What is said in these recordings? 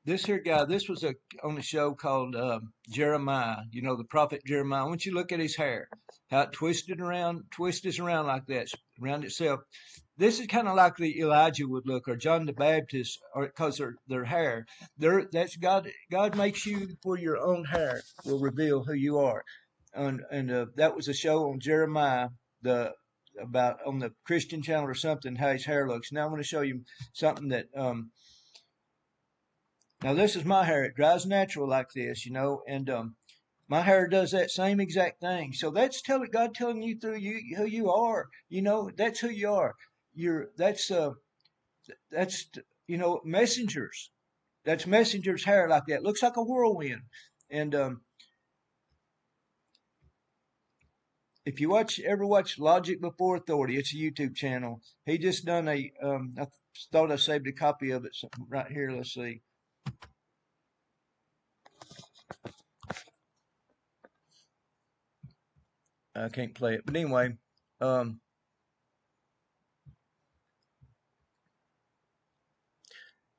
this here guy, this was on a show called Jeremiah. You know, the prophet Jeremiah. I want you to look at his hair, how it twists around like that, around itself. This is kind of like the Elijah would look, or John the Baptist, or because their hair. That's God. God makes you for your own hair will reveal who you are, and that was a show on Jeremiah, the about on the Christian channel or something, how his hair looks. Now I want to show you something that now this is my hair. It dries natural like this, you know, and my hair does that same exact thing. So that's God telling you through you who you are. You know, that's who you are. You're that's you know messengers. That's messengers' hair like that. Looks like a whirlwind. And if you ever watch Logic Before Authority, it's a YouTube channel. He just done a I thought I saved a copy of it right here. Let's see. I can't play it, but anyway, um,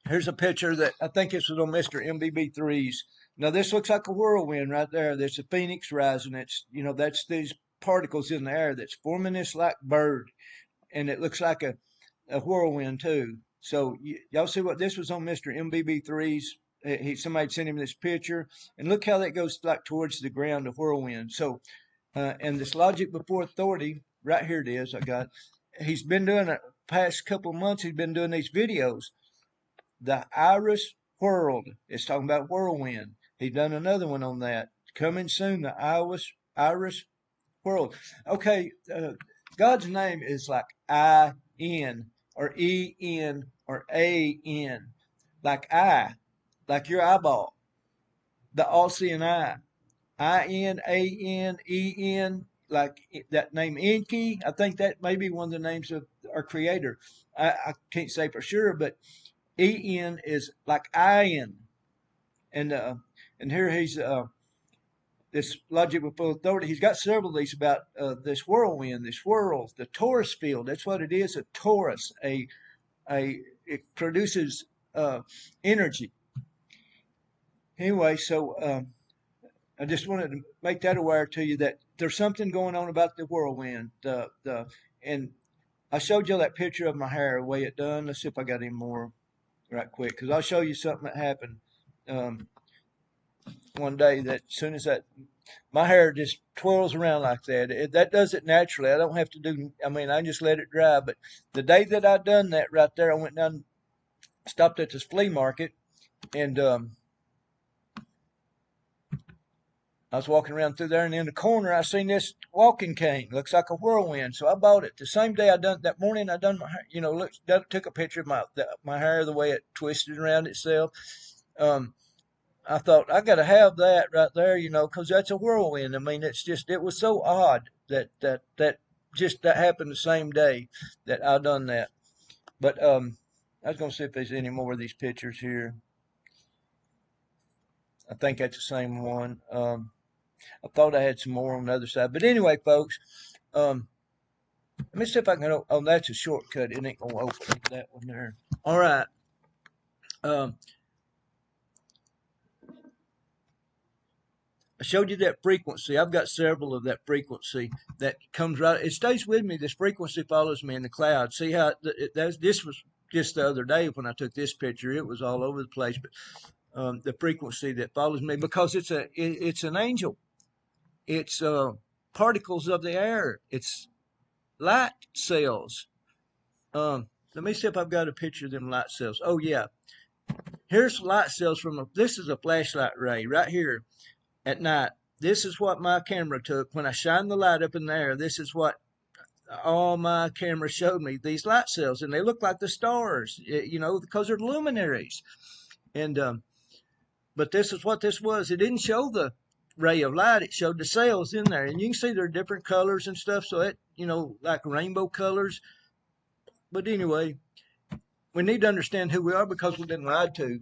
here's a picture that I think this was on Mr. MBB3's. Now this looks like a whirlwind right there. There's a phoenix rising. It's that's these particles in the air that's forming this like bird, and it looks like a whirlwind too. So y'all see what this was on Mr. MBB3's. Somebody sent him this picture, and look how that goes like towards the ground, a whirlwind. So and this Logic Before Authority, right here it is. I got. He's been doing it past couple of months. He's been doing these videos. The Iris Whirled. It's talking about whirlwind. He's done another one on that. Coming soon. The Iris Whirled. Okay, God's name is like I-N or E-N or A-N, like eye, like your eyeball, the all-seeing eye. I-N-A-N-E-N, like that name Enki. I think that may be one of the names of our creator. I can't say for sure, but E-N is like I-N. And here he's this Logic Before Authority. He's got several of these about this whirlwind, this whirl, the torus field. That's what it is, a torus. It produces energy. Anyway, so I just wanted to make that aware to you that there's something going on about the whirlwind. And I showed you that picture of my hair, the way it done. Let's see if I got any more right quick, because I'll show you something that happened one day that as soon as that my hair just twirls around like that. That does it naturally. I don't have to do. I mean, I just let it dry. But the day that I done that right there, I went down, stopped at this flea market, and I was walking around through there, and in the corner I seen this walking cane. Looks like a whirlwind, so I bought it. The same day I done that morning, I done my hair. You know, took a picture of my hair, the way it twisted around itself. I thought I got to have that right there, you know, because that's a whirlwind. I mean, it was so odd that just that happened the same day that I done that. But I was gonna see if there's any more of these pictures here. I think that's the same one. I thought I had some more on the other side, but anyway, folks, let me see if I can. Oh, that's a shortcut. It ain't gonna open that one there. All right. Um, I showed you that frequency. I've got several of that frequency that comes right. It stays with me. This frequency follows me in the cloud. See how this was just the other day when I took this picture. It was all over the place, but the frequency that follows me because it's an angel. It's particles of the air. It's light cells. Let me see if I've got a picture of them light cells. Oh yeah, here's light cells this is a flashlight ray right here at night. This is what my camera took when I shined the light up in the air. This is what all my camera showed me, these light cells, and they look like the stars, you know, because they're luminaries. And but this is what this was. It didn't show the ray of light. It showed the cells in there, and you can see they're different colors and stuff. So it, you know, like rainbow colors. But anyway, we need to understand who we are because we've been lied to.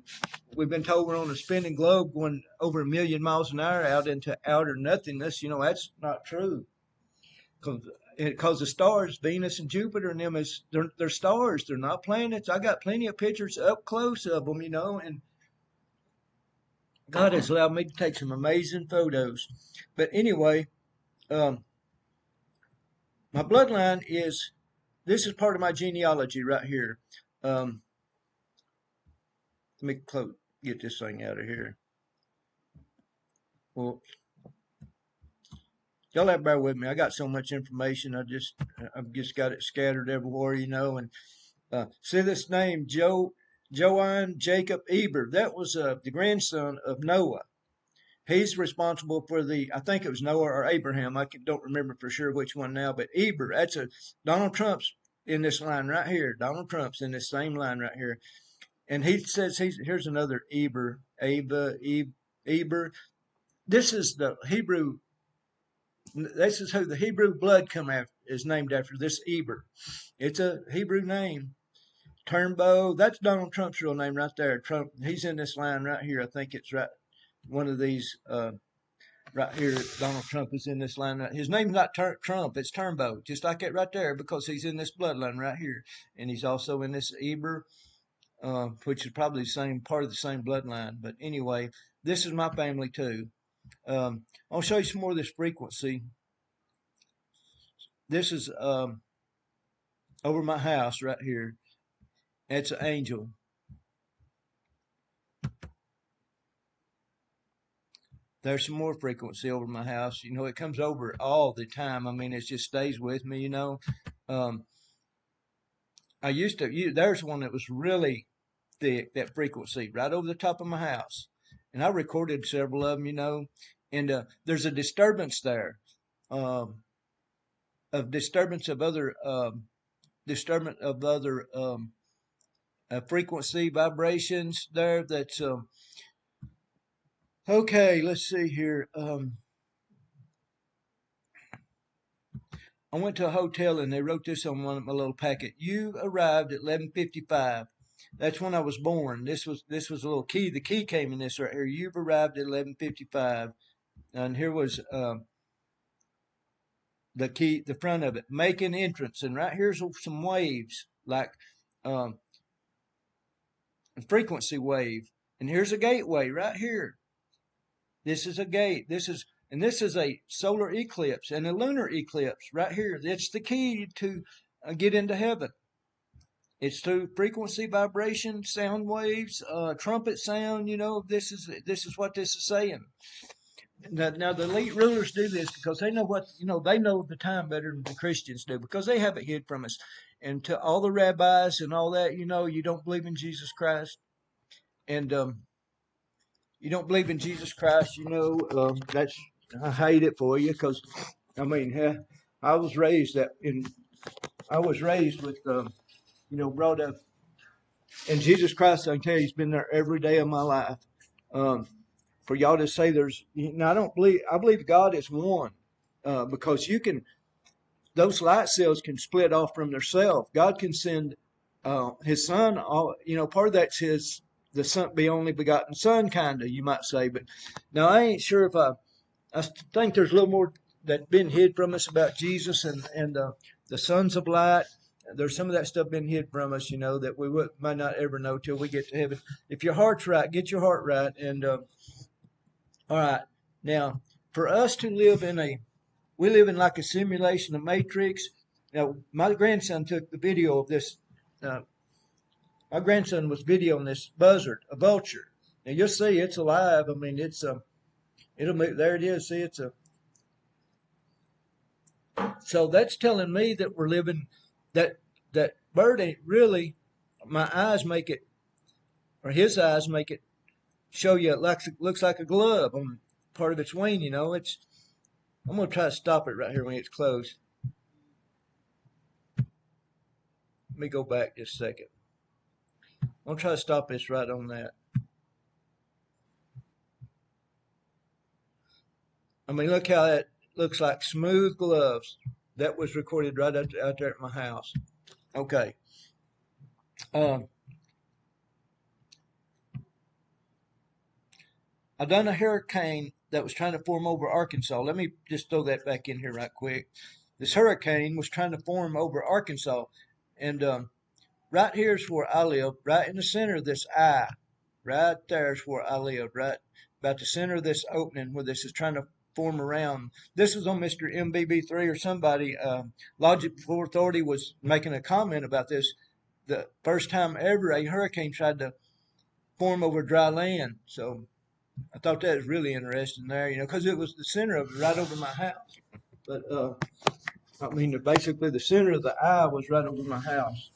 We've been told we're on a spinning globe going over 1,000,000 miles an hour out into outer nothingness. You know, that's not true. Because the stars, Venus and Jupiter and them, they're stars. They're not planets. I got plenty of pictures up close of them, you know, and God has allowed me to take some amazing photos. But anyway, um, my bloodline is, this is part of my genealogy right here. Um, let me get this thing out of here. Well, y'all have to bear with me. I got so much information. I've just got it scattered everywhere, you know. And see this name, Joanne Jacob Eber. That was the grandson of Noah. He's responsible for I think it was Noah or Abraham. Don't remember for sure which one now, but Eber, Donald Trump's in this line right here. Donald Trump's in this same line right here. And he says, here's another Eber, Eber. This is who the Hebrew blood is named after, this Eber. It's a Hebrew name. Turnbow, that's Donald Trump's real name right there. Trump, he's in this line right here. I think it's right, one of these, right here. Donald Trump is in this line. His name's not Trump, it's Turnbow, just like that right there, because he's in this bloodline right here. And he's also in this Eber, which is probably the same part of the same bloodline. But anyway, this is my family too. I'll show you some more of this frequency. This is over my house right here. It's an angel. There's some more frequency over my house. You know, it comes over all the time. I mean, it just stays with me, you know. I used to, there's one that was really thick, that frequency, right over the top of my house. And I recorded several of them, you know. And there's a disturbance there, of disturbance of other, frequency vibrations there. That's, okay, let's see here. I went to a hotel and they wrote this on one of my little packet. You arrived at 11:55. That's when I was born. This was a little key. The key came in this right here. You've arrived at 11:55, and here was the key, the front of it. Make an entrance, and right here's some waves, like a frequency wave, and here's a gateway right here. This is a gate. This is a solar eclipse and a lunar eclipse right here. It's the key to get into heaven. It's through frequency, vibration, sound waves, trumpet sound. You know, this is what this is saying. Now the elite rulers do this because they know they know the time better than the Christians do, because they have it hid from us. And to all the rabbis and all that, you know, you don't believe in Jesus Christ, and you don't believe in Jesus Christ, you know, I hate it for you, because I mean, I was raised with, brought up, and Jesus Christ, I can tell you, He's been there every day of my life. For y'all to say I believe God is one, because those light cells can split off from themselves. God can send His Son. Part of that's the Son, the only begotten Son, kind of, you might say. But now I ain't sure if I think there's a little more that's been hid from us about Jesus and the sons of light. There's some of that stuff been hid from us, that we might not ever know till we get to heaven. If your heart's right, get your heart right. And all right, now for us to we live in like a simulation of Matrix. Now my grandson took the video of this. My grandson was videoing this buzzard, a vulture. Now you'll see it's alive. I mean, it'll move. There it is. See, so that's telling me that we're living, that bird ain't really, my eyes make it, or his eyes make it show you looks like a glove on part of its wing, I'm going to try to stop it right here when it's close. Let me go back just a second. I'm going to try to stop this right on that. I mean, look how that looks like smooth gloves. That was recorded right out there at my house. Okay. I done a hurricane that was trying to form over Arkansas. Let me just throw that back in here right quick. This hurricane was trying to form over Arkansas. And right here's where I live, right in the center of this eye. Right there's where I live, right about the center of this opening where this is trying to form around. This was on Mr. MBB3 or somebody. Logic Before Authority was making a comment about this. The first time ever a hurricane tried to form over dry land. So I thought that was really interesting there, because it was the center of it right over my house. But I mean, basically the center of the eye was right over my house.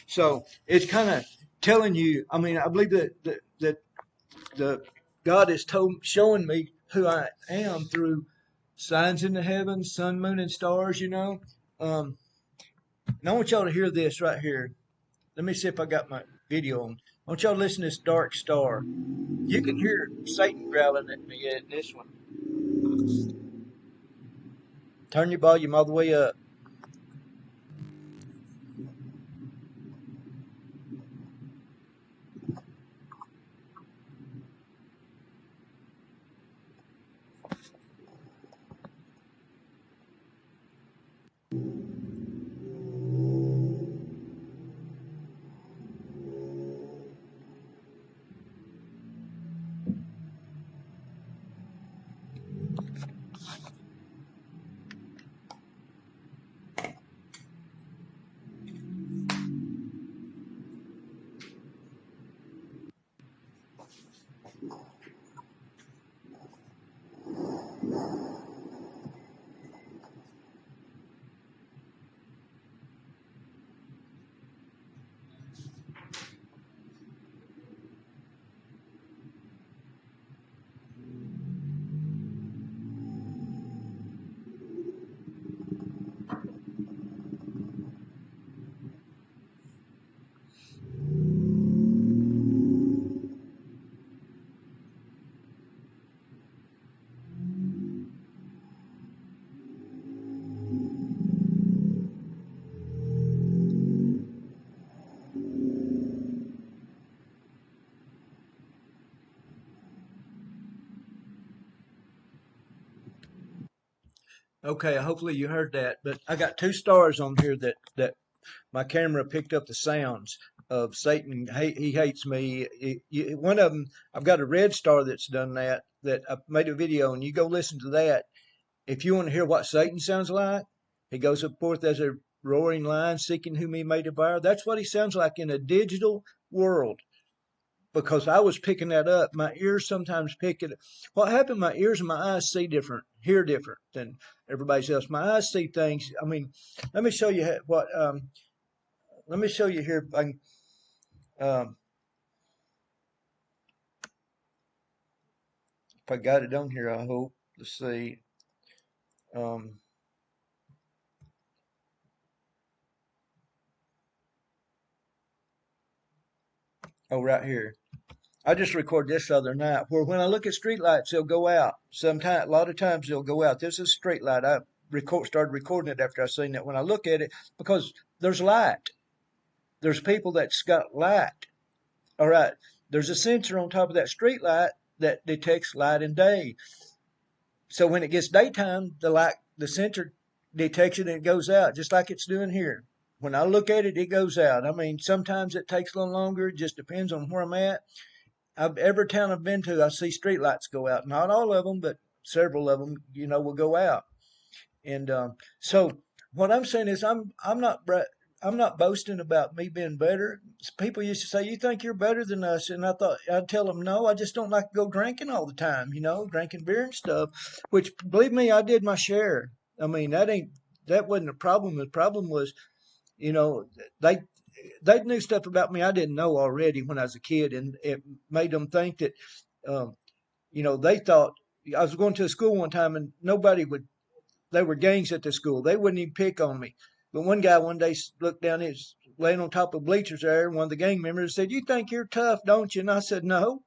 So it's kind of telling you. I mean, I believe that the God is showing me who I am through signs in the heavens, sun, moon, and stars. And I want y'all to hear this right here. Let me see if I got my video on. I want y'all to listen to this dark star. You can hear Satan growling at me at this one. Turn your volume all the way up. Okay, hopefully you heard that. But I got two stars on here that my camera picked up the sounds of Satan. He hates me. One of them, I've got a red star that's done that I made a video, and you go listen to that. If you want to hear what Satan sounds like, he goes forth as a roaring lion seeking whom he may devour. That's what he sounds like in a digital world. Because I was picking that up. My ears sometimes pick it. What happened? My ears and my eyes see different, hear different than everybody else. My eyes see things. I mean, let me show you what. Let me show you here. Um, if I got it on here, I hope. Let's see. Um, oh, right here. I just recorded this the other night. Where when I look at streetlights, they'll go out. Sometimes, a lot of times, they'll go out. This is a street light. I started recording it after I seen that. When I look at it, because there's light. There's people that's got light. All right. There's a sensor on top of that street light that detects light and day. So when it gets daytime, the sensor detects it and it goes out, just like it's doing here. When I look at it, it goes out. I mean, sometimes it takes a little longer. It just depends on where I'm at. Every town I've been to, I see street lights go out. Not all of them, but several of them, will go out. And so what I'm saying is, I'm not boasting about me being better. People used to say, "You think you're better than us?" And I'd tell them, "No, I just don't like to go drinking all the time. Drinking beer and stuff." Which, believe me, I did my share. I mean, that wasn't a problem. The problem was, you know, they they knew stuff about me I didn't know already when I was a kid, and it made them think that, um, they thought I was going to a school one time, and nobody would. There were gangs at the school. They wouldn't even pick on me. But one guy one day looked down, he was laying on top of bleachers there, and one of the gang members said, "You think you're tough, don't you?" And I said, "No,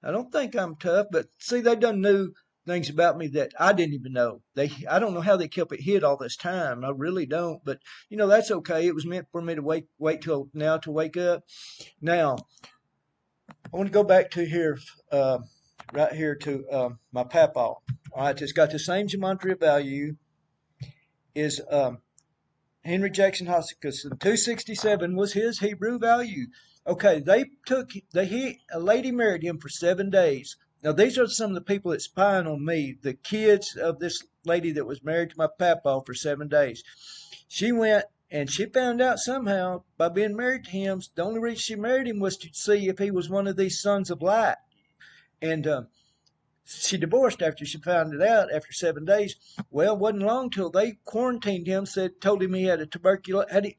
I don't think I'm tough." But see, they done knew things about me that I didn't even know. I don't know how they kept it hid all this time. I really don't. But that's okay. It was meant for me to wait till now to wake up. Now, I want to go back to here, right here to my papaw. All right, it's got the same gematria value is Henry Jackson Hotchkiss. 267 was his Hebrew value. Okay, a lady married him for 7 days. Now these are some of the people that spying on me, the kids of this lady that was married to my papa for 7 days. She went and she found out somehow by being married to him. The only reason she married him was to see if he was one of these sons of light. And she divorced after she found it out after 7 days. Well, it wasn't long till they quarantined him. Told him he had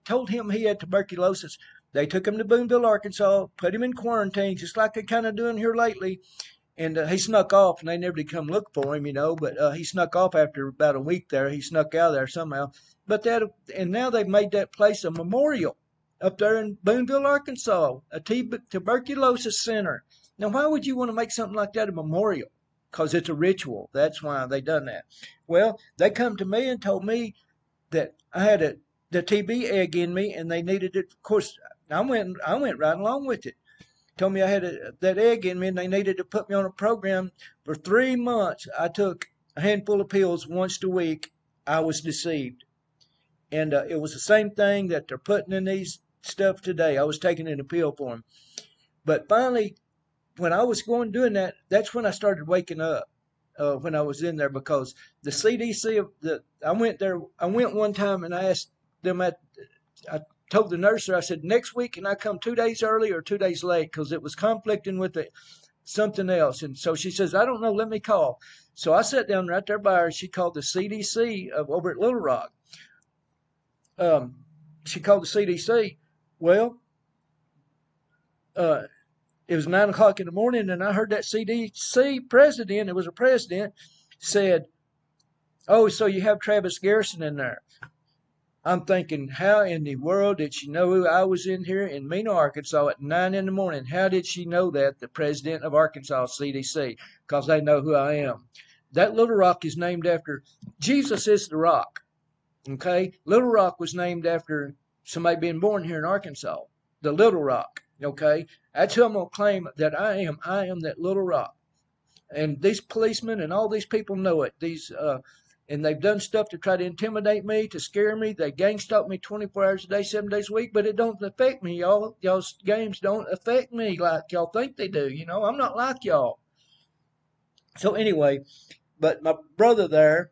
told him he had tuberculosis. They took him to Boonville, Arkansas, put him in quarantine, just like they're kind of doing here lately. And he snuck off, and they never did come look for him, But he snuck off after about a week there. He snuck out of there somehow. And now they've made that place a memorial up there in Boonville, Arkansas, a tuberculosis center. Now, why would you want to make something like that a memorial? Because it's a ritual. That's why they done that. Well, they come to me and told me that I had the TB egg in me, and they needed it. Of course, I went right along with it. Told me I had that egg in me, and they needed to put me on a program for 3 months. I took a handful of pills once a week. I was deceived, and it was the same thing that they're putting in these stuff today. I was taking in a pill for them, but finally, when I was doing that, that's when I started waking up. When I was in there, because the CDC I went there. I went one time and I asked them I told the nurse there, I said, next week can I come 2 days early or 2 days late, because it was conflicting with something else. And so she says, I don't know, let me call. So I sat down right there by her. She called the CDC over at Little Rock. She called the CDC. Well, it was 9 o'clock in the morning, and I heard that CDC president, it was a president, said, oh, so you have Travis Garrison in there. I'm thinking, how in the world did she know I was in here in Mena, Arkansas at 9 in the morning? How did she know that, the president of Arkansas CDC? Because they know who I am. That Little Rock is named after, Jesus is the rock. Okay? Little Rock was named after somebody being born here in Arkansas. The Little Rock. Okay? That's who I'm going to claim that I am. I am that Little Rock. And these policemen and all these people know it. And they've done stuff to try to intimidate me, to scare me. They gang stalk me 24 hours a day, 7 days a week, but it don't affect me, y'all. Y'all's games don't affect me like y'all think they do. I'm not like y'all. So anyway, but my brother there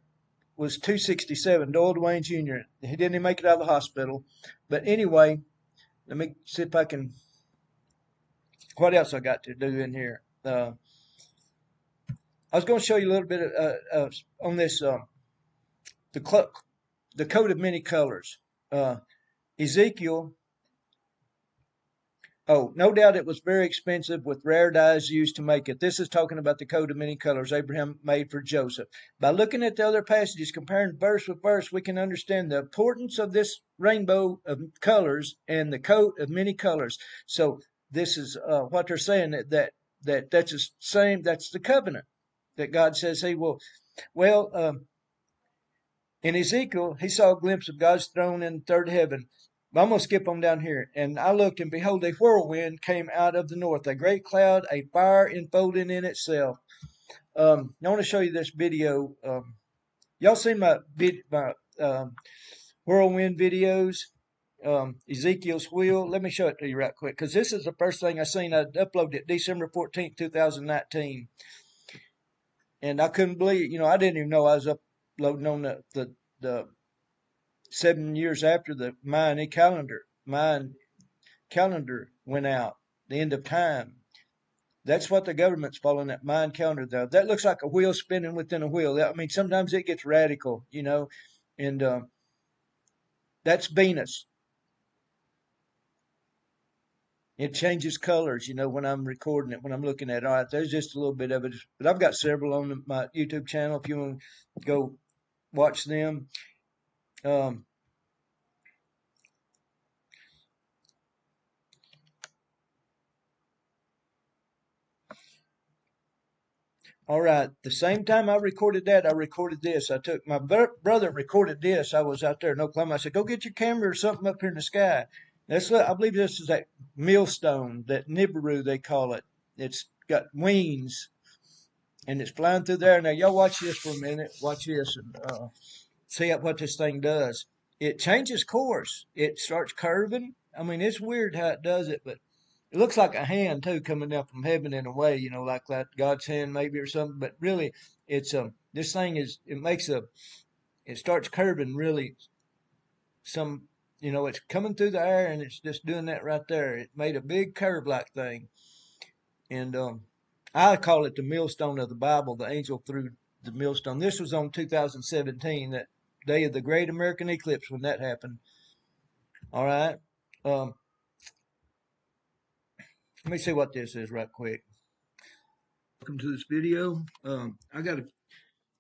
was 267, Doyle Dwayne Jr. He didn't even make it out of the hospital. But anyway, let me see if I can, what else I got to do in here. I was going to show you a little bit on this, the coat of many colors. Ezekiel, no doubt it was very expensive, with rare dyes used to make it. This is talking about the coat of many colors Abraham made for Joseph. By looking at the other passages, comparing verse with verse, we can understand the importance of this rainbow of colors and the coat of many colors. So this is what they're saying, that's the same. That's the covenant that God says He will. Well, in Ezekiel, he saw a glimpse of God's throne in the third heaven. I'm going to skip on down here. And I looked, and behold, a whirlwind came out of the north, a great cloud, a fire enfolding in itself. I want to show you this video. Y'all seen my whirlwind videos? Ezekiel's wheel. Let me show it to you right quick, because this is the first thing I seen. I uploaded it December 14th, 2019. And I couldn't believe, I didn't even know I was uploading on the 7 years after the Mayan calendar went out, the end of time. That's what the government's following, that Mayan calendar though. That looks like a wheel spinning within a wheel. I mean, sometimes it gets radical, and that's Venus. It changes colors, when I'm recording it, when I'm looking at it. All right, there's just a little bit of it. But I've got several on my YouTube channel if you want to go watch them. All right. The same time I recorded that, I recorded this. I took my brother recorded this. I was out there in Oklahoma. I said, "Go get your camera or something up here in the sky." I believe this is that millstone, that Nibiru they call it. It's got wings, and it's flying through there. Now y'all watch this for a minute. Watch this and see what this thing does. It changes course. It starts curving. I mean, it's weird how it does it, but It looks like a hand too coming down from heaven in a way, you know, like that God's hand maybe or something. But really, it's this thing is it starts curving really some, you know, it's coming through the air and it's just doing that right there. It made a big curve like thing, and I call it the millstone of the Bible. The angel threw the millstone. This was on 2017, that day of the great American eclipse when that happened. All right. Let me see what this is right quick. Welcome to this video. I got a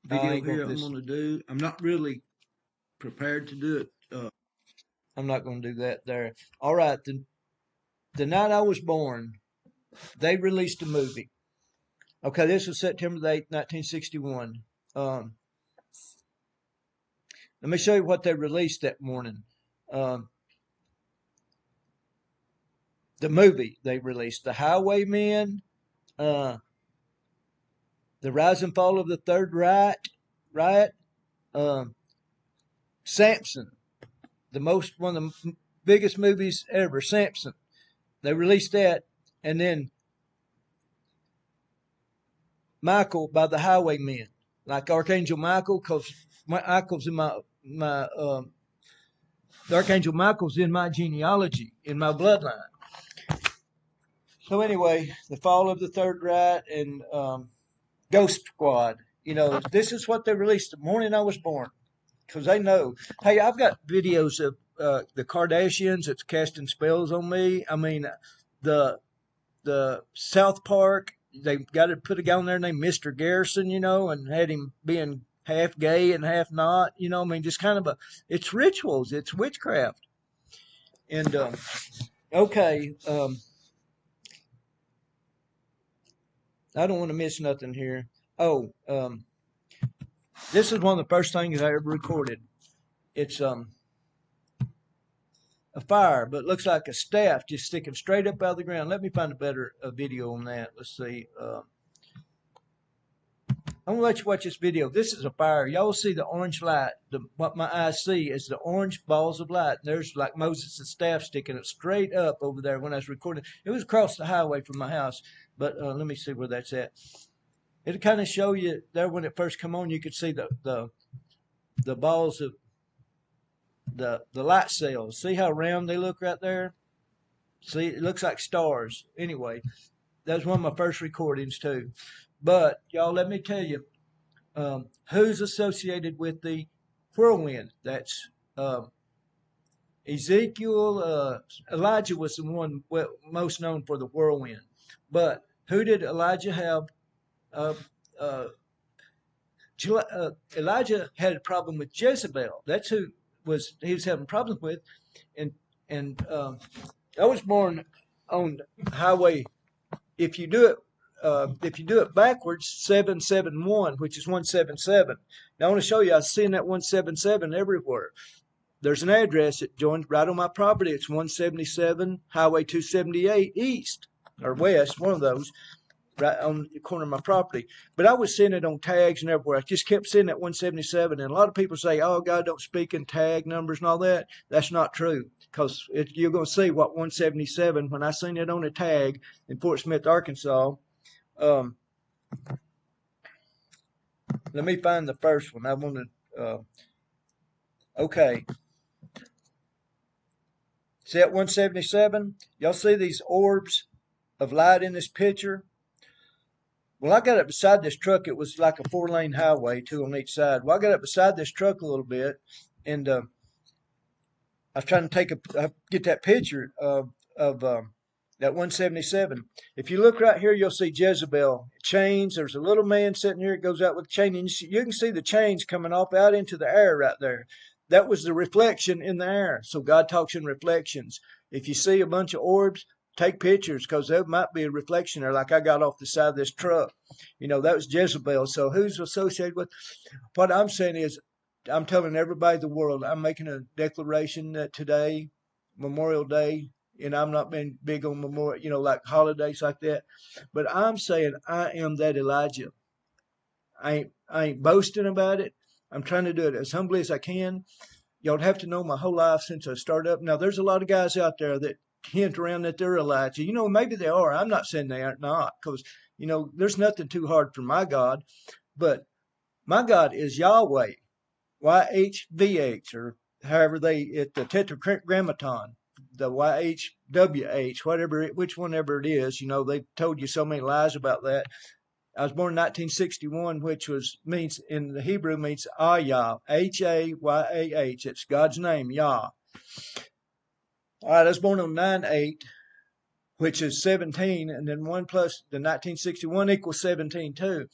video here I'm going to do. I'm not really prepared to do it. I'm not going to do that there. All right. The night I was born, they released a movie. Okay, this was September the 8th, 1961. Let me show you what they released that morning. The movie they released, The Highwaymen, The Rise and Fall of the Third Riot, Samson, one of the biggest movies ever, Samson. They released that, and then Michael by the Highwaymen, like Archangel Michael, because Michael's in the Archangel Michael's in my genealogy, in my bloodline. So anyway, The Fall of the Third Riot and Ghost Squad. You know, this is what they released the morning I was born, because they know. Hey, I've got videos of the Kardashians that's casting spells on me. I mean, the South Park, they got to put a guy on there named Mr. Garrison, you know, and had him being half gay and half not, you know. I mean, just kind of it's rituals, it's witchcraft. And okay, I don't want to miss nothing here. Oh, this is one of the first things I ever recorded. It's a fire, but it looks like a staff just sticking straight up out of the ground. Let me find a better video on that. Let's see. I'm gonna let you watch this video. This is a fire. Y'all see the orange light. What my eyes see is the orange balls of light. And there's like Moses' staff sticking it straight up over there when I was recording. It was across the highway from my house, but let me see where that's at. It'll kind of show you there when it first come on. You could see the balls of the light cells. See how round they look right there? See, it looks like stars. Anyway, that was one of my first recordings too. But y'all, let me tell you, who's associated with the whirlwind? That's Ezekiel. Elijah was the one most known for the whirlwind. But who did Elijah have? Elijah had a problem with Jezebel. That's who he was having problems with. And I was born on highway. If you do it backwards, 771, which is 177. Now I want to show you. I've seen that 177 everywhere. There's an address that joins right on my property. It's 177 Highway 278 East or West, one of those, right on the corner of my property. But I was seeing it on tags and everywhere. I just kept seeing that 177. And a lot of people say, oh, God don't speak in tag numbers and all that. That's not true, because you're going to see what 177, when I seen it on a tag in Fort Smith, Arkansas. Let me find the first one. I want to, okay. See at 177? Y'all see these orbs of light in this picture? Well, I got up beside this truck. It was like a 4-lane highway, 2 on each side. Well, I got up beside this truck a little bit, and I was trying to get that picture of that 177. If you look right here, you'll see Jezebel chains. There's a little man sitting here. It goes out with a chain, and you can see the chains coming off out into the air right there. That was the reflection in the air. So God talks in reflections. If you see a bunch of orbs, take pictures, because there might be a reflection there, like I got off the side of this truck. You know, that was Jezebel. So who's associated with? What I'm saying is, I'm telling everybody in the world, I'm making a declaration that today, Memorial Day, and I'm not being big on Memorial, you know, like holidays like that, but I'm saying I am that Elijah. I ain't boasting about it. I'm trying to do it as humbly as I can. Y'all have to know my whole life since I started up. Now, there's a lot of guys out there that hint around that they're Elijah. You know, maybe they are. I'm not saying they are not, because, you know, there's nothing too hard for my God. But my God is Yahweh, YHVH, or however they, at the Tetragrammaton, the YHWH, whatever, which whenever it is, you know, they told you so many lies about that. I was born in 1961, which means in the Hebrew means Ayah, Hayah. It's God's name, Yah. All right, I was born on 9/8, which is 17, and then 1 plus the 1961 equals 17 too.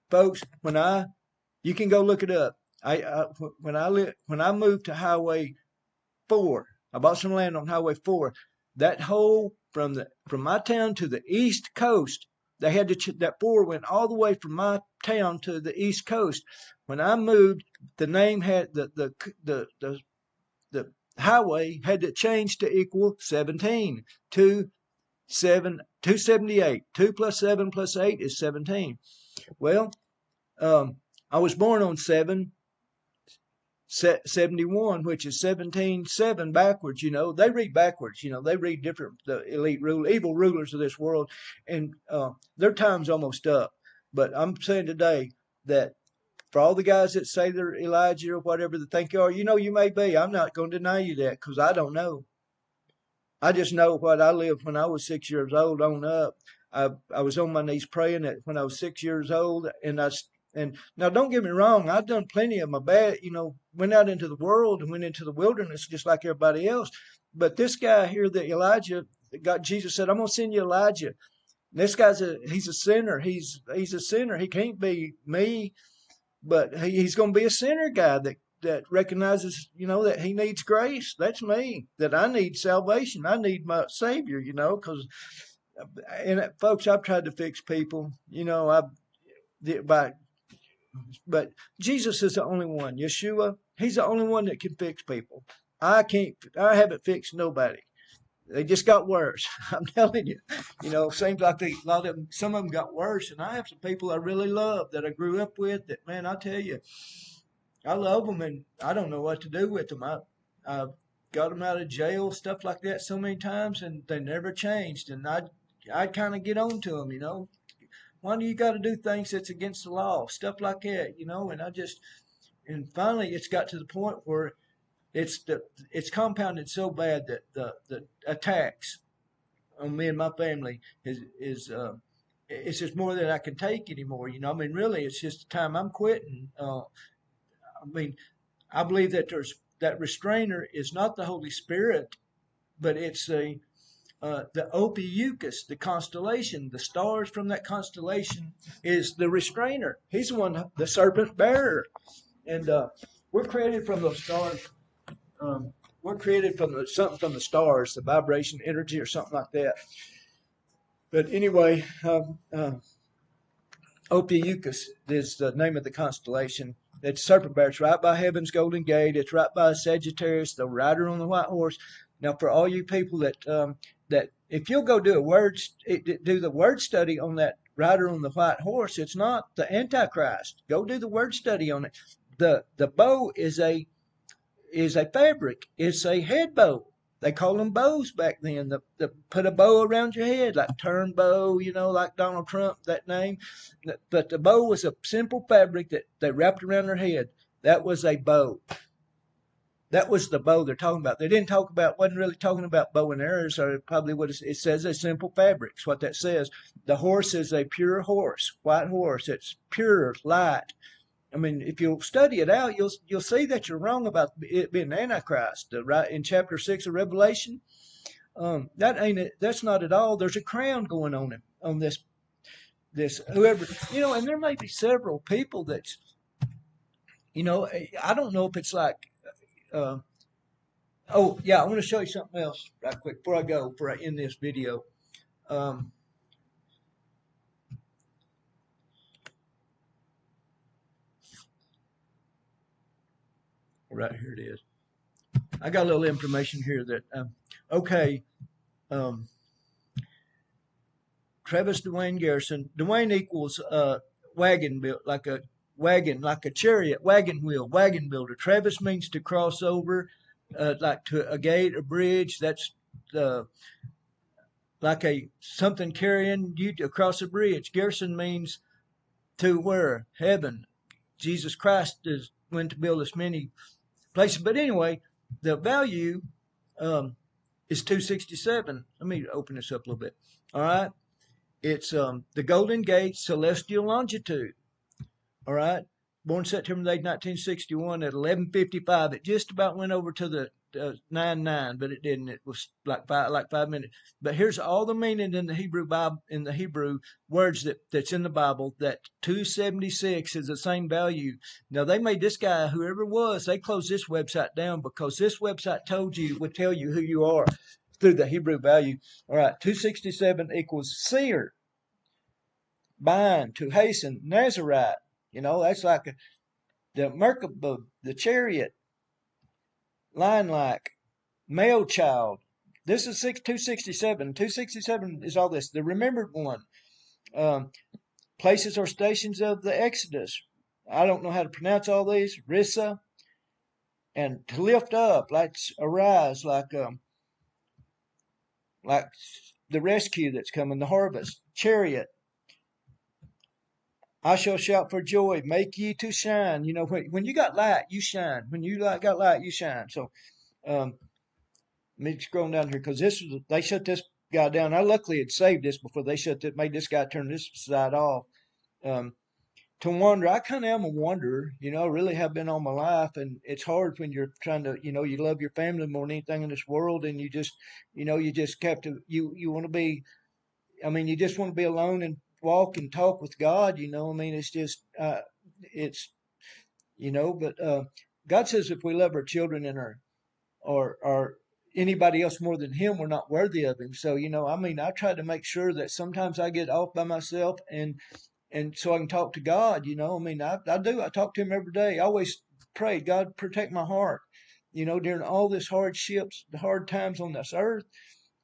Folks, you can go look it up. When I moved to Highway 4, I bought some land on Highway 4. That whole from my town to the East Coast, they had that 4 went all the way from my town to the East Coast. When I moved, the name had the highway had to change to equal 17. 278. 2 plus 7 plus 8 is 17. Well, I was born on 71, which is 17/7 backwards. You know, they read backwards. You know, they read different. The evil rulers of this world, and their time's almost up. But I'm saying today that for all the guys that say they're Elijah or whatever they think you are, you know, you may be. I'm not going to deny you that, because I don't know. I just know what I lived when I was 6 years old on up. I was on my knees praying when I was 6 years old, and now don't get me wrong, I've done plenty of my bad, you know, went out into the world and went into the wilderness just like everybody else. But this guy here, that Elijah, Jesus said, I'm going to send you Elijah. This guy's he's a sinner. He's a sinner. He can't be me, but he's going to be a sinner guy that recognizes, you know, that he needs grace. That's me, that I need salvation. I need my Savior, you know, and folks, I've tried to fix people, you know, but Jesus is the only one. Yeshua, he's the only one that can fix people. I haven't fixed nobody. They just got worse. I'm telling you. You know, seems like some of them got worse. And I have some people I really love that I grew up with that, man, I tell you, I love them, and I don't know what to do with them. I got them out of jail, stuff like that so many times, and they never changed. And I'd kind of get on to them, you know. Why do you got to do things that's against the law? Stuff like that, you know. And finally it's got to the point where it's compounded so bad that the attacks on me and my family is it's just more than I can take anymore. You know, I mean, really, it's just the time I'm quitting. I mean, I believe that that restrainer is not the Holy Spirit, but it's the Ophiuchus, the constellation, the stars from that constellation is the restrainer. He's the one, the serpent bearer. And we're created from those stars. We're created from something from the stars, the vibration, energy, or something like that. But anyway, Ophiuchus is the name of the constellation. It's serpent bearer. It's right by Heaven's Golden Gate. It's right by Sagittarius, the rider on the white horse. Now, for all you people that if you'll go do the word study on that rider on the white horse, it's not the Antichrist. Go do the word study on it. The bow is a fabric. It's a head bow. They called them bows back then. The put a bow around your head, like turn bow, you know, like Donald Trump, that name. But the bow was a simple fabric that they wrapped around their head. That was a bow. That was the bow they're talking about. They wasn't really talking about bow and arrows, or probably what it says a simple fabric. It's what that says. The horse is a pure horse, white horse. It's pure, light. I mean, if you'll study it out, you'll see that you're wrong about it being Antichrist. Right in chapter 6 of Revelation, that's not at all. There's a crown going on him, on this whoever, you know, and there may be several people that's, you know, I don't know if it's like, oh yeah, I want to show you something else right quick before I end this video. Right here it is. I got a little information here that Travis Dwayne Garrison. Dwayne equals wagon built, like a wagon, like a chariot, wagon wheel, wagon builder. Travis means to cross over, like to a gate, a bridge. That's like a something carrying you across a bridge. Garrison means to where? Heaven. Jesus Christ is went to build us many places. But anyway, the value is 267. Let me open this up a little bit. All right. It's the Golden Gate Celestial Longitude. All right. Born September 8, 1961 at 11:55. It just about went over to the 9:9, but it didn't. It was like 5 minutes. But here's all the meaning in the Hebrew Bible, in the Hebrew words that's in the Bible. That 276 is the same value. Now they made this guy, whoever it was, they closed this website down because this website would tell you who you are through the Hebrew value. All right, 267 equals seer, bind, to hasten, Nazarite. That's like the Merkabah, the chariot, line like, male child. This is 267. 267 is all this. The remembered one. Places or stations of the Exodus. I don't know how to pronounce all these. Rissa. And to lift up, like arise, like the rescue that's coming, the harvest. Chariot. I shall shout for joy, make ye to shine. When you got light, you shine. When you got light, you shine. So, let me scroll down here because they shut this guy down. I luckily had saved this before they made this guy turn this side off. To wander, I kind of am a wanderer. I really have been all my life, and it's hard when you're trying to, you love your family more than anything in this world, and you just have to, you want to be. You just want to be alone and walk and talk with God, it's just, but God says if we love our children and or anybody else more than Him, we're not worthy of Him. So, I try to make sure that sometimes I get off by myself and so I can talk to God, I do. I talk to Him every day. I always pray, God, protect my heart, during all this hardships, the hard times on this earth.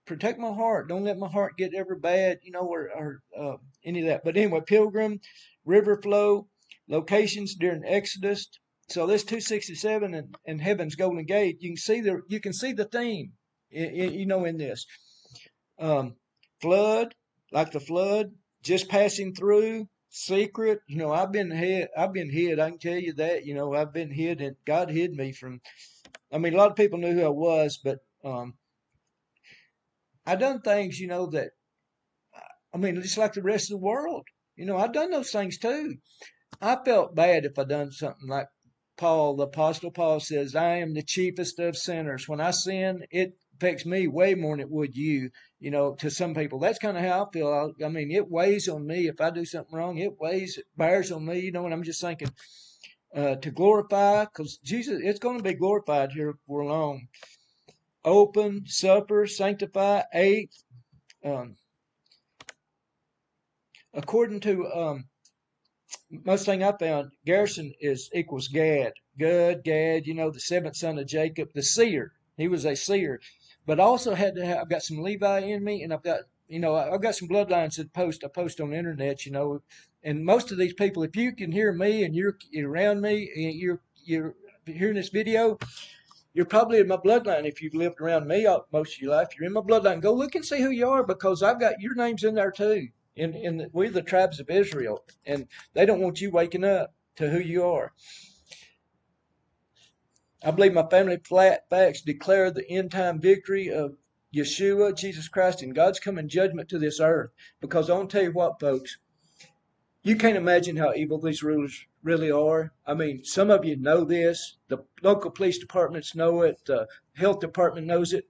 Protect my heart. Don't let my heart get ever bad, or any of that. But anyway, pilgrim, river flow, locations during Exodus. So this 267 and Heaven's Golden Gate, you can see the theme, in this. Flood, like the flood, just passing through, secret. I've been hid. I can tell you that. I've been hid, and God hid me from. A lot of people knew who I was, but I done things, that, just like the rest of the world. I done those things too. I felt bad if I done something like Paul, the Apostle Paul says, I am the chiefest of sinners. When I sin, it affects me way more than it would you, to some people. That's kind of how I feel. It weighs on me. If I do something wrong, it bears on me, and I'm just thinking, to glorify, because Jesus, it's going to be glorified here for long. Open, supper, sanctify, 8. According to most thing I found, Garrison equals Gad. Gad, the seventh son of Jacob, the seer. He was a seer. But I also I've got some Levi in me, and I've got some bloodlines that I post on the internet, and most of these people, if you can hear me and you're around me, and you're hearing this video, you're probably in my bloodline. If you've lived around me most of your life, you're in my bloodline. Go look and see who you are, because I've got your names in there too. We're the tribes of Israel, and they don't want you waking up to who you are. I believe my family facts declare the end time victory of Yeshua, Jesus Christ, and God's coming judgment to this earth. Because I want to tell you what, folks, you can't imagine how evil these rulers really are. Some of you know this. The local police departments know it. The health department knows it.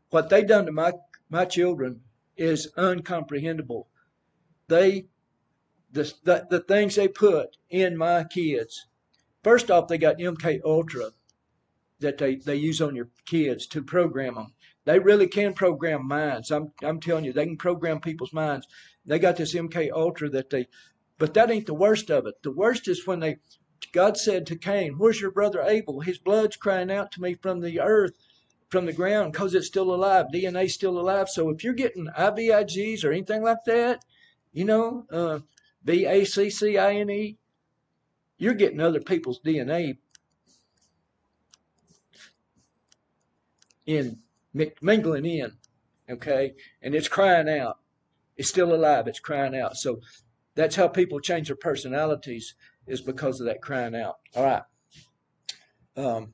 What they done to my children is uncomprehendable. The things they put in my kids. First off, they got MK Ultra that they use on your kids to program them. They really can program minds. I'm telling you, they can program people's minds. They got this MK Ultra but that ain't the worst of it. The worst is when God said to Cain, where's your brother Abel? His blood's crying out to me from the earth, from the ground, because it's still alive. DNA's still alive. So if you're getting IVIGs or anything like that, VACCINE, you're getting other people's DNA in mingling in, okay? And it's crying out. It's still alive. It's crying out. So that's how people change their personalities, is because of that crying out. All right. Um,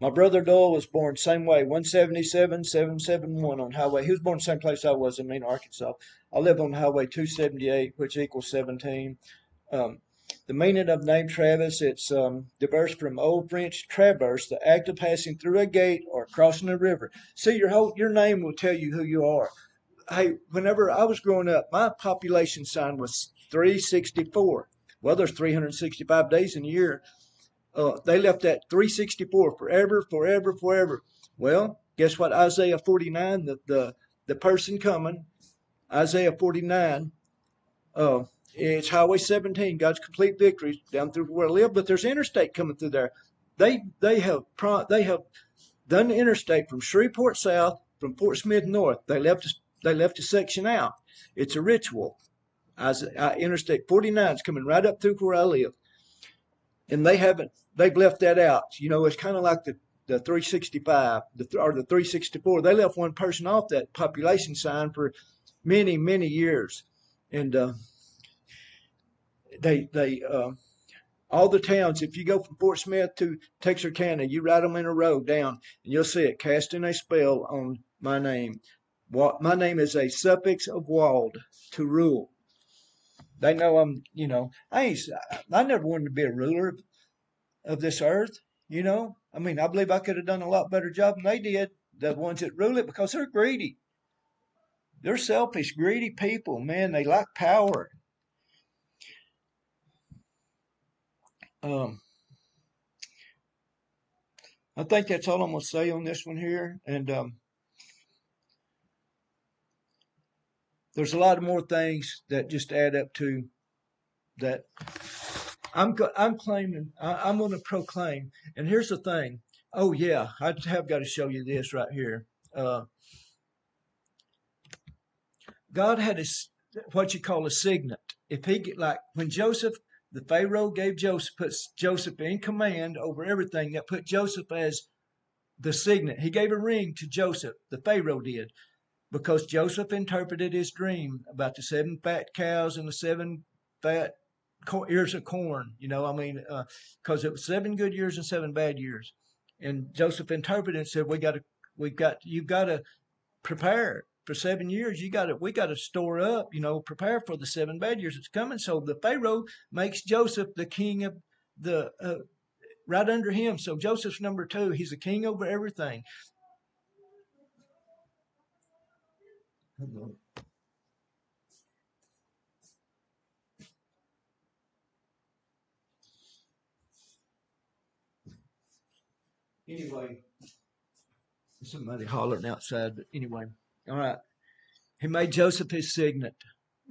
my brother Doyle was born same way, 177, 771 on highway. He was born the same place I was in Mena, Arkansas. I live on highway 278, which equals 17. Um, the meaning of the name Travis, it's diverse from Old French traverse, the act of passing through a gate or crossing a river. See, your name will tell you who you are. Hey, whenever I was growing up, my population sign was 364. Well, there's 365 days in a year. They left that 364 forever, forever, forever. Well, guess what? Isaiah 49, the person coming, Isaiah 49, it's Highway 17, God's complete victory down through where I live, but there's interstate coming through there. They have done the interstate from Shreveport south, from Fort Smith north. They left a section out. It's a ritual. Interstate 49 is coming right up through where I live, and they've left that out. You know, it's kind of like the 365 or the 364. They left one person off that population sign for many, many years, and they all the towns. If you go from Fort Smith to Texarkana, you write them in a row down, and you'll see it, casting a spell on my name. My name is a suffix of wald, to rule. They know I'm. You know, I never wanted to be a ruler of this earth. You know, I mean, I believe I could have done a lot better job than they did, the ones that rule it, because they're greedy. They're selfish, greedy people. Man, they like power. Um, I think that's all I'm gonna say on this one here. And there's a lot of more things that just add up to that. I'm claiming. I'm going to proclaim. And here's the thing. Oh yeah, I have got to show you this right here. God had what you call a signet. If he get, like when Joseph, the Pharaoh gave Joseph, puts Joseph in command over everything. That put Joseph as the signet. He gave a ring to Joseph. The Pharaoh did, because Joseph interpreted his dream about the 7 fat cows and the 7 fat ears of corn. You know, I mean, because it was 7 good years and 7 bad years. And Joseph interpreted and said, you've got to prepare for 7 years. We got to store up, you know, prepare for the 7 bad years that's coming. So the Pharaoh makes Joseph the king of the, right under him. So Joseph's number 2. He's a king over everything. Anyway, somebody hollering outside, but anyway, all right. He made Joseph his signet,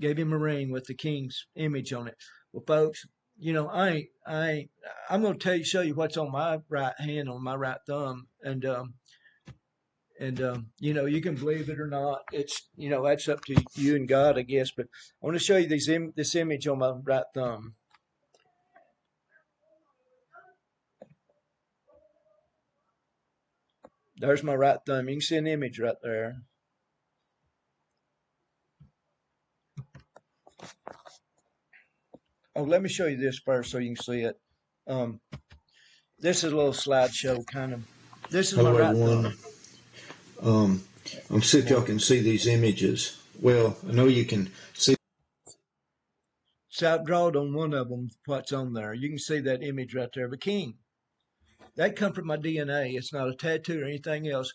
gave him a ring with the king's image on it. Well, folks, you know, I'm going to show you what's on my right hand, on my right thumb, and you know, you can believe it or not. It's, you know, that's up to you and God, I guess. But I want to show you this image on my right thumb. There's my right thumb. You can see an image right there. Oh, let me show you this first so you can see it. Um, this is a little slideshow kind of. This is my Hello, right everyone. thumb. I'm see if y'all can see these images. Well, I know you can see. So I drawed on one of them what's on there. You can see that image right there of a king. That come from my DNA. It's not a tattoo or anything else.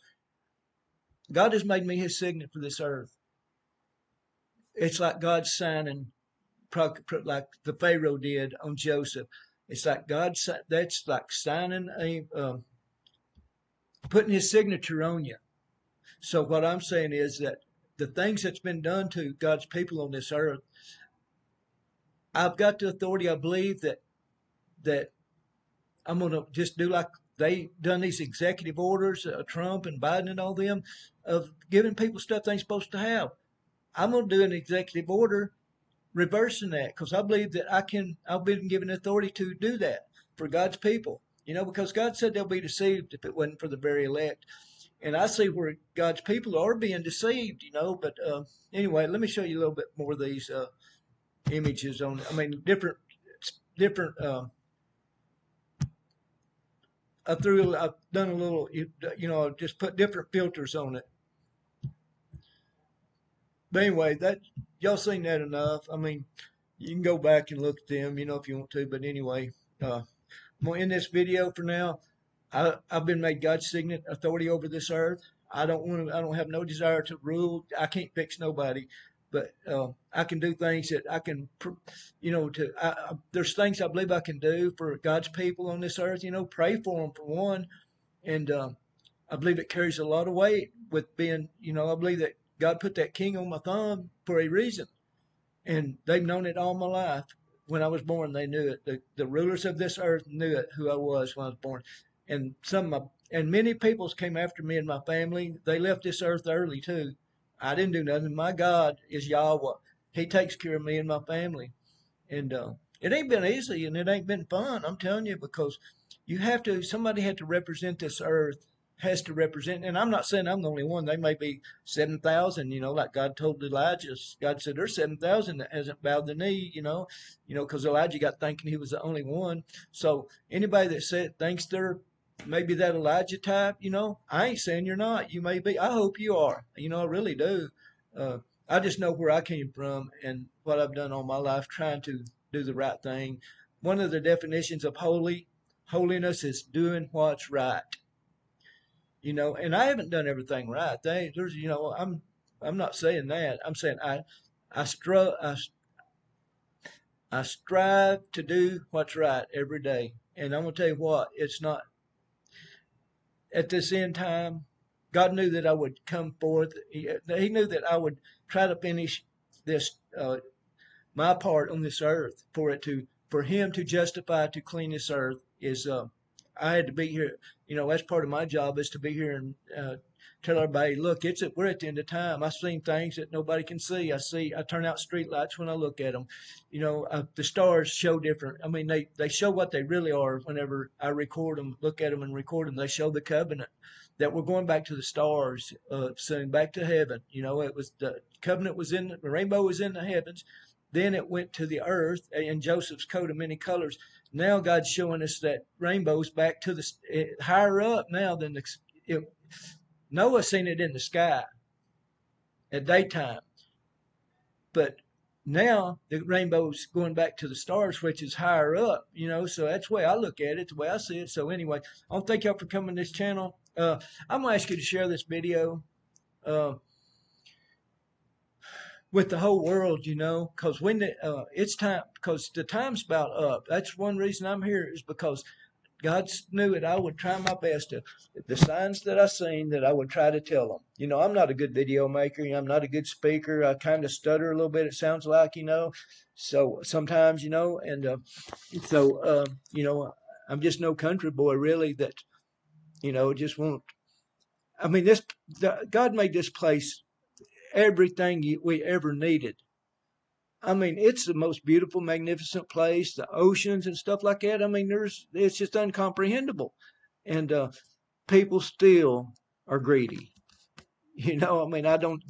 God has made me his signet for this earth. It's like God signing, like the Pharaoh did on Joseph. It's like that's like signing putting his signature on you. So what I'm saying is that the things that's been done to God's people on this earth, I've got the authority. I believe that I'm going to just do like they done these executive orders, Trump and Biden and all them, of giving people stuff they ain't supposed to have. I'm going to do an executive order reversing that, because I believe that I've been given authority to do that for God's people. You know, because God said they'll be deceived if it wasn't for the very elect. And I see where God's people are being deceived, you know. But anyway, let me show you a little bit more of these images on. I mean, different. I've done a little, you know, just put different filters on it. But anyway, that y'all seen that enough. I mean, you can go back and look at them, you know, if you want to. But anyway, I'm gonna end this video for now. I've been made God's signet authority over this earth. I don't have no desire to rule. I can't fix nobody, but I can do things that I can, you know, there's things I believe I can do for God's people on this earth. You know, pray for them for one, and I believe it carries a lot of weight with being, you know, I believe that God put that king on my thumb for a reason, and they've known it all my life. When I was born, they knew it. The rulers of this earth knew it, who I was when I was born. And many peoples came after me and my family. They left this earth early too. I didn't do nothing. My God is Yahweh. He takes care of me and my family. And it ain't been easy and it ain't been fun. I'm telling you, because somebody had to represent this earth, has to represent. And I'm not saying I'm the only one. They may be 7,000, you know, like God told Elijah. God said there's 7,000 that hasn't bowed the knee, you know, because Elijah got thinking he was the only one. So anybody that thinks they're maybe that Elijah type, you know, I ain't saying you're not. You may be. I hope you are. You know, I really do. I just know where I came from and what I've done all my life trying to do the right thing. One of the definitions of holiness is doing what's right. You know, and I haven't done everything right. There's, you know, I'm not saying that. I'm saying I strive to do what's right every day. And I'm gonna tell you what, it's not at this end time. God knew that I would come forth. He knew that I would try to finish this my part on this earth for Him to justify to clean this earth is I had to be here. You know, that's part of my job is to be here and tell everybody, look, we're at the end of time. I've seen things that nobody can see. I turn out street lights when I look at them. You know, the stars show different. I mean, they show what they really are whenever I record them, look at them and record them. They show the covenant that we're going back to the stars soon, back to heaven. You know, it was the covenant the rainbow was in the heavens. Then it went to the earth in Joseph's coat of many colors. Now God's showing us that rainbow's back to higher up now than Noah seen it in the sky at daytime. But now the rainbow's going back to the stars, which is higher up, you know, so that's the way I look at it, the way I see it. So anyway, I want to thank y'all for coming to this channel. I'm going to ask you to share this video with the whole world, you know, because when it's time, because the time's about up. That's one reason I'm here is because God knew it. I would try my best to, the signs that I seen, that I would try to tell them. You know, I'm not a good video maker. I'm not a good speaker. I kind of stutter a little bit, it sounds like, you know. So sometimes, you know, and you know, I'm just no country boy, really, that, you know, just won't. I mean, God made this place everything we ever needed. I mean, it's the most beautiful, magnificent place, the oceans and stuff like that. I mean, it's just incomprehensible. And people still are greedy. You know, I mean, I don't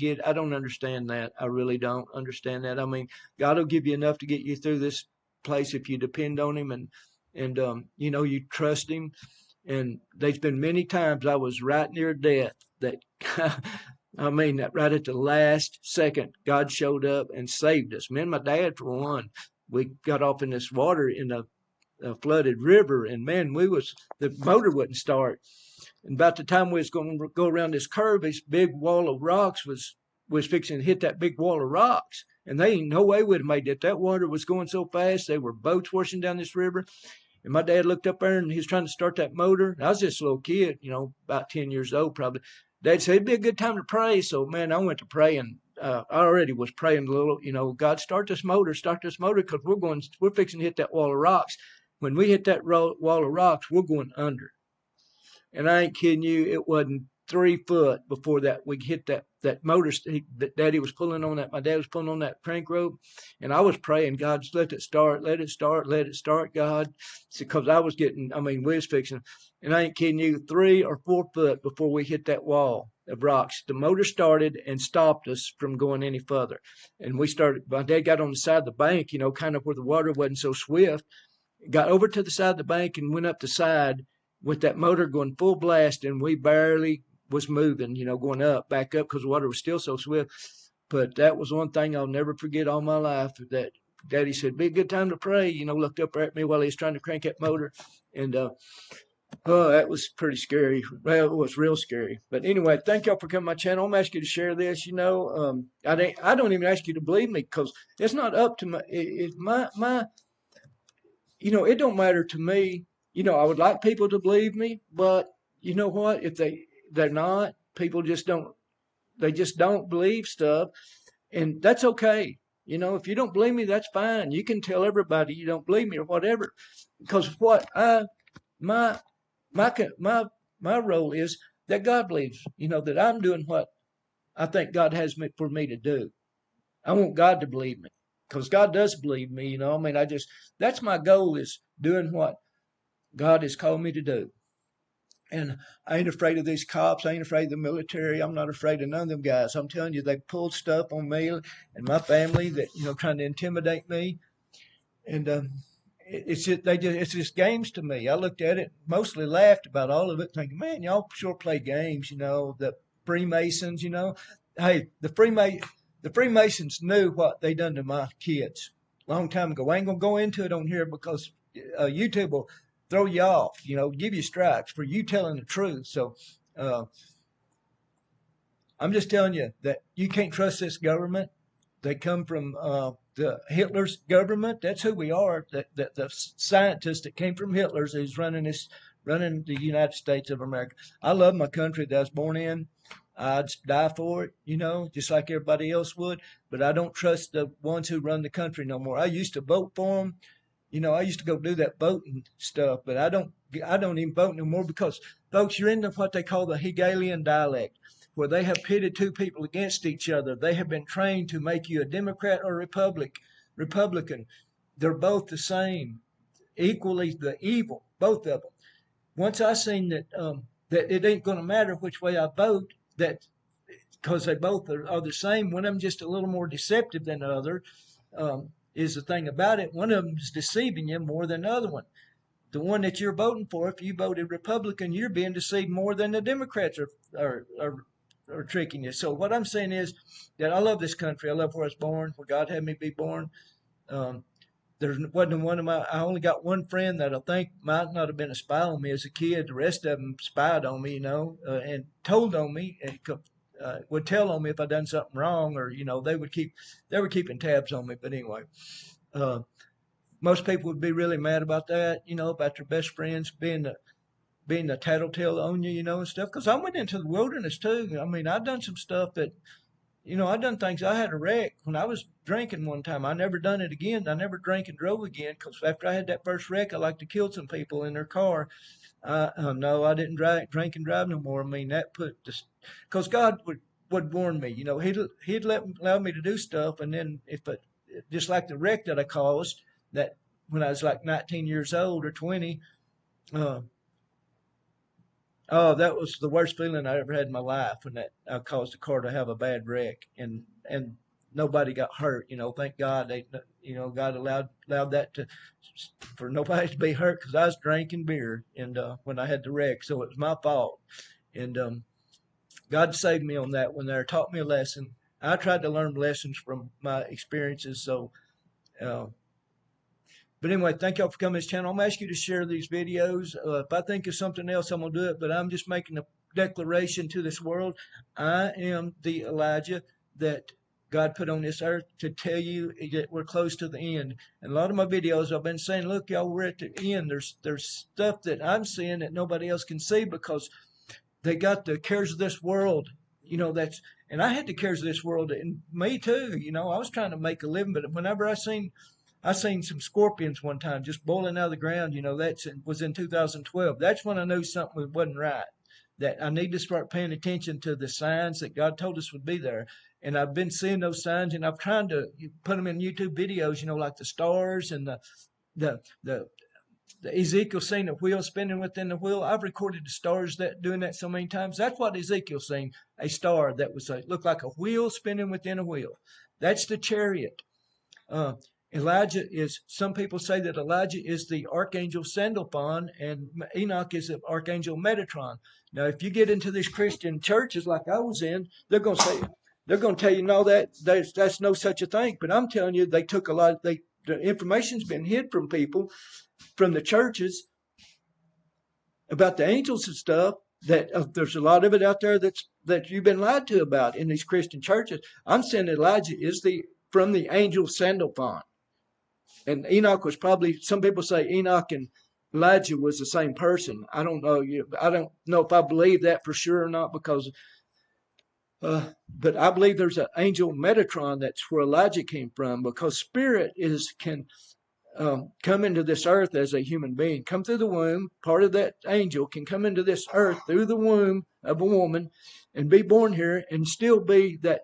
understand that. I really don't understand that. I mean, God will give you enough to get you through this place if you depend on Him and you know, you trust Him. And there's been many times I was right near death that I mean, that right at the last second, God showed up and saved us. Me and my dad, for one, we got off in this water in a flooded river, and man, the motor wouldn't start. And about the time we was going to go around this curve, this big wall of rocks was fixing to hit that big wall of rocks. And they ain't no way would have made it. That water was going so fast. There were boats washing down this river. And my dad looked up there and he was trying to start that motor. I was just a little kid, you know, about 10 years old probably. Dad said it'd be a good time to pray. So, man, I went to pray, and I already was praying a little, you know, God, start this motor, because we're fixing to hit that wall of rocks. When we hit that wall of rocks, we're going under. And I ain't kidding you, it wasn't 3 foot before that we hit that motor that Daddy was pulling on that. My dad was pulling on that crank rope, and I was praying, God, just let it start, let it start, let it start, God, because I was getting. I mean, we was fixing, and I ain't kidding you, 3 or 4 foot before we hit that wall of rocks, the motor started and stopped us from going any further. And we started. My dad got on the side of the bank, kind of where the water wasn't so swift, got over to the side of the bank and went up the side with that motor going full blast, and we barely was moving, going back up because the water was still so swift. But that was one thing I'll never forget all my life, that Daddy said, be a good time to pray, looked up at me while he was trying to crank that motor. And oh, that was pretty scary. Well, it was real scary. But anyway, thank y'all for coming to my channel. I'm asking you to share this. I don't even ask you to believe me, because it's not up to my. It's my. It don't matter to me. I would like people to believe me, but you know what? If they're not, people just don't. They just don't believe stuff, and that's okay. If you don't believe me, that's fine. You can tell everybody you don't believe me or whatever, because my my role is that God believes, that I'm doing what I think God has for me to do. I want God to believe me, because God does believe me. That's my goal, is doing what God has called me to do. And I ain't afraid of these cops. I ain't afraid of the military. I'm not afraid of none of them guys. I'm telling you, they pulled stuff on me and my family that, trying to intimidate me. And it's just games to me. I looked at it, mostly laughed about all of it, thinking, man, y'all sure play games, the Freemasons, Hey, the Freemasons knew what they done to my kids a long time ago. I ain't gonna go into it on here, because YouTube will throw you off, give you strikes for you telling the truth. So I'm just telling you that you can't trust this government. They come from the Hitler's government. That's who we are. The scientist that came from Hitler's is running the United States of America. I love my country that I was born in. I'd die for it, just like everybody else would. But I don't trust the ones who run the country no more. I used to vote for them. I used to go do that voting stuff, but I don't even vote no more, because, folks, you're into what they call the Hegelian dialect, where they have pitted two people against each other. They have been trained to make you a Democrat or Republican. They're both the same, equally the evil, both of them. Once I seen that that it ain't going to matter which way I vote, that because they both are the same, one of them just a little more deceptive than the other. Is the thing about it. One of them is deceiving you more than the other one. The one that you're voting for, if you voted Republican, you're being deceived more than the Democrats are tricking you. So what I'm saying is that I love this country. I love where I was born, where God had me be born. There wasn't I only got one friend that I think might not have been a spy on me as a kid. The rest of them spied on me, and told on me, and would tell on me if I done something wrong, or they were keeping tabs on me. But anyway, most people would be really mad about that, about their best friends being the tattletale on you, and stuff. Because I went into the wilderness too. I done some stuff that, I done things. I had a wreck when I was drinking one time. I never done it again. I never drank and drove again, because after I had that first wreck, I like to kill some people in their car. No, I didn't drink and drive no more. That put this, because God would warn me. He'd allow me to do stuff, and then just like the wreck that I caused, that when I was like 19 years old or 20, oh, that was the worst feeling I ever had in my life, when that I caused the car to have a bad wreck, and nobody got hurt. Thank God God allowed that for nobody to be hurt, because I was drinking beer and when I had the wreck, so it was my fault. And God saved me on that one there, taught me a lesson. I tried to learn lessons from my experiences. So, but anyway, thank y'all for coming to this channel. I'm going to ask you to share these videos. If I think of something else, I'm going to do it, but I'm just making a declaration to this world. I am the Elijah that God put on this earth to tell you that we're close to the end. And a lot of my videos, I've been saying, look, y'all, we're at the end. There's stuff that I'm seeing that nobody else can see, because they got the cares of this world, and I had the cares of this world, and me too. I was trying to make a living, but whenever I seen some scorpions one time just boiling out of the ground, that was in 2012. That's when I knew something wasn't right. that I need to start paying attention to the signs that God told us would be there. And I've been seeing those signs, and I've tried to put them in YouTube videos, like the stars and the the Ezekiel seeing the wheel spinning within the wheel. I've recorded the stars doing that so many times. That's what Ezekiel seen, a star that was looked like a wheel spinning within a wheel. That's the chariot. Elijah is, some people say that Elijah is the archangel Sandalphon and Enoch is the archangel Metatron. Now, if you get into these Christian churches like I was in, they're going to tell you, no, that's no such a thing. But I'm telling you, they took the information's been hid from people, from the churches, about the angels and stuff, that there's a lot of it out there that you've been lied to about in these Christian churches. I'm saying Elijah is from the angel Sandalphon. And Enoch was probably, some people say Enoch and Elijah was the same person. I don't know. I don't know if I believe that for sure or not, because but I believe there's an angel Metatron. That's where Elijah came from, because spirit can come into this earth as a human being, come through the womb. Part of that angel can come into this earth through the womb of a woman and be born here and still be that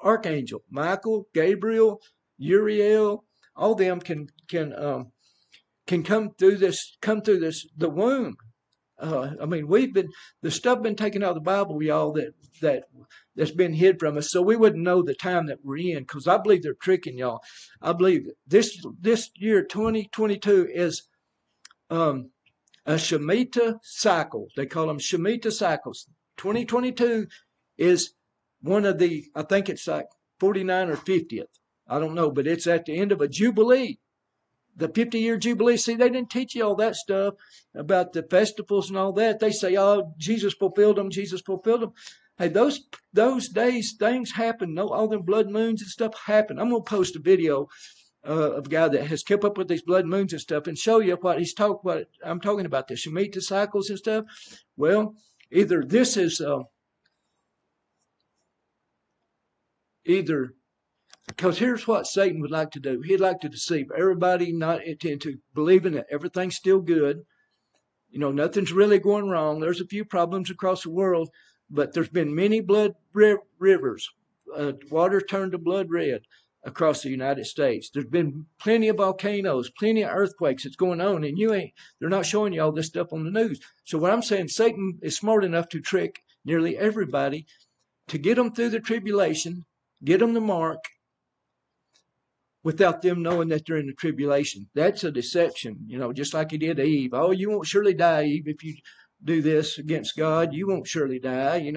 archangel. Michael, Gabriel, Uriel, all them can come through the womb. I mean, the stuff been taken out of the Bible, y'all, that's been hid from us, so we wouldn't know the time that we're in, because I believe they're tricking y'all. I believe this year, 2022, is a Shemitah cycle. They call them Shemitah cycles. 2022 is one of I think it's like 49 or 50th. I don't know, but it's at the end of a Jubilee. The 50-year Jubilee. See, they didn't teach you all that stuff about the festivals and all that. They say, oh, Jesus fulfilled them. Jesus fulfilled them. Hey, those days, things happen. No, all them blood moons and stuff happen. I'm going to post a video of a guy that has kept up with these blood moons and stuff and show you what I'm talking about, the Shemitah cycles and stuff. Well, either this is because here's what Satan would like to do. He'd like to deceive everybody, not into believing that everything's still good. Nothing's really going wrong. There's a few problems across the world, but there's been many blood rivers. Water turned to blood red across the United States. There's been plenty of volcanoes, plenty of earthquakes that's going on, and they're not showing you all this stuff on the news. So what I'm saying, Satan is smart enough to trick nearly everybody to get them through the tribulation, get them the mark, without them knowing that they're in the tribulation. That's a deception, just like he did to Eve. Oh, you won't surely die, Eve, if you do this against God. You won't surely die,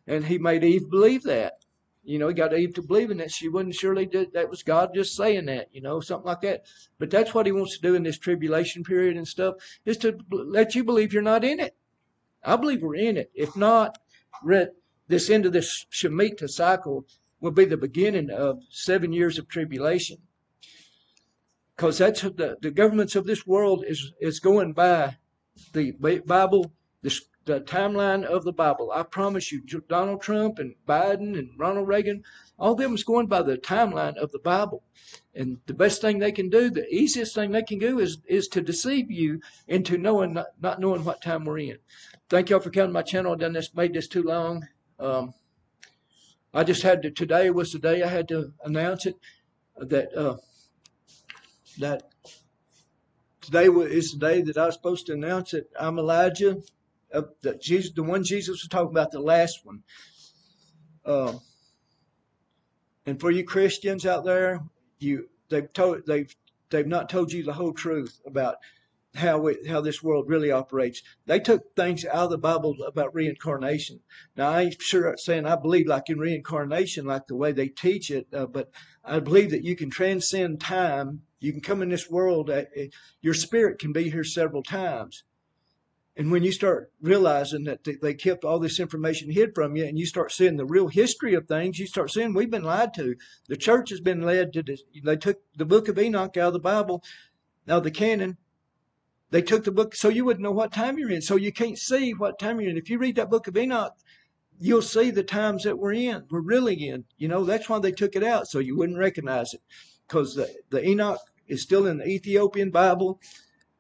And he made Eve believe that. He got Eve to believe in that she wouldn't surely do. That was God just saying that, something like that. But that's what he wants to do in this tribulation period and stuff, is to let you believe you're not in it. I believe we're in it. If not, this end of this Shemitah cycle will be the beginning of 7 years of tribulation. Because that's the governments of this world is going by the Bible, the timeline of the Bible. I promise you, Donald Trump and Biden and Ronald Reagan, all of them is going by the timeline of the Bible. And the best thing they can do, the easiest thing they can do is to deceive you into not knowing what time we're in. Thank y'all for coming to my channel. Made this too long. I just had to, today was the day I had to announce it, that today is the day that I was supposed to announce it. I'm Elijah, the one Jesus was talking about, the last one. And for you Christians out there, they've not told you the whole truth about how this world really operates. They took things out of the Bible about reincarnation. Now, I ain't sure saying I believe like in reincarnation, like the way they teach it, but I believe that you can transcend time. You can come in this world. Your spirit can be here several times. And when you start realizing that they kept all this information hid from you, and you start seeing the real history of things, you start seeing we've been lied to. The church has been led to this. They took the book of Enoch out of the Bible, out of the canon. They took the book so you wouldn't know what time you're in. So you can't see what time you're in. If you read that book of Enoch, you'll see the times that we're in. We're really in. That's why they took it out, so you wouldn't recognize it. Because the Enoch is still in the Ethiopian Bible.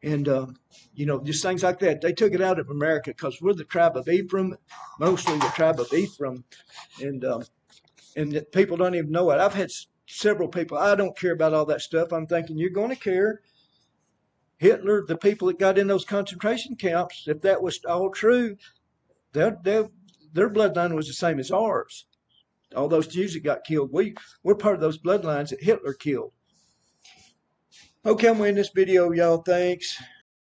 And, you know, just things like that. They took it out of America because we're the tribe of Ephraim, mostly the tribe of Ephraim. And that people don't even know it. I've had several people, I don't care about all that stuff. I'm thinking, you're going to care. Hitler, the people that got in those concentration camps, if that was all true, their bloodline was the same as ours. All those Jews that got killed, we're part of those bloodlines that Hitler killed. Okay, I'm going to end this video, y'all. Thanks.